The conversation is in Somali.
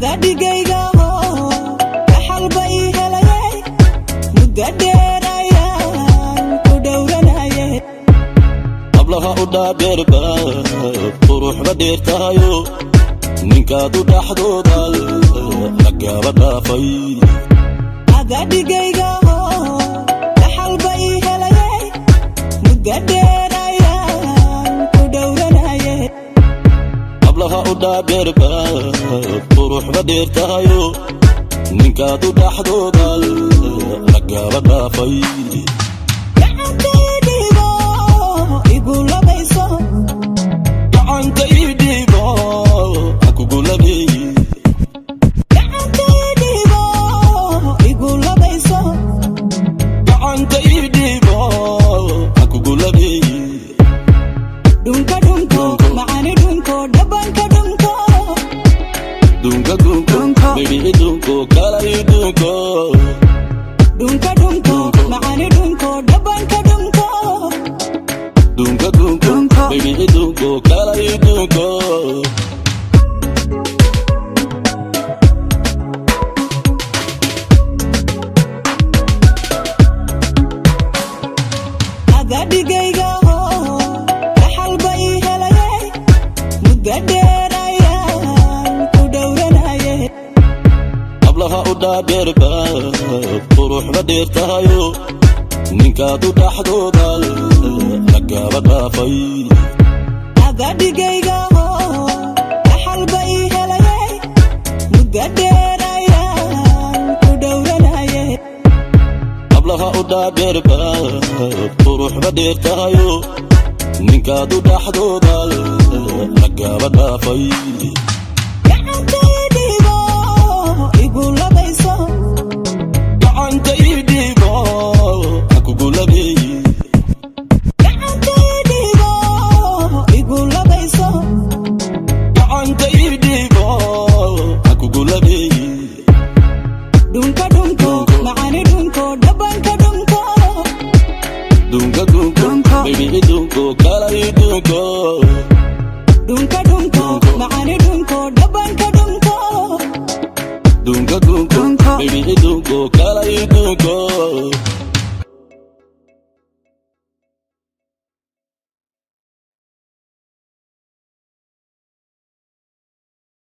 Adadigayga ho dhaxal bay helayay muddo dheer ayaan ku dhowranayay qablaha u dhaadheerba quruxda dheertahayo ninkaad u dhaxdooda lagaba dhaafay Adadigayga ho dhaxal bay helayay muddo dheer ayaan ku dhowranayay qablaha u dhaadheerba quruxda dheertahayo ninkaad u dhaxdooda lagaba dhaafay gacantaydiibo igu labayso gacantaydiibo kugu labeeyey gacantaydiibo igu labayso gacantaydiibo kugu labeeyey dhunka dhunko macani dhunko dhabanka dhunko dunka dunko baby dunko kalay dunko dhunka dhunko macani dhunko dhabanka dhunko dunka dunko baby dunko kalay dunko Adadigayga ho dhaxal bay helayay muddo dheer ayaan ku dhowranayay qablaha u dhaadheerba quruxda dheertahayo ninkaad u dhaxdooda lagaba dhaafay Adadigayga ho dhaxal bay helayay muddo dheer ayaan ku dhowranayay qablaha u dhaadheerba quruxda dheertahayo ninkaad u dhaxdooda lagaba dhaafay gacanta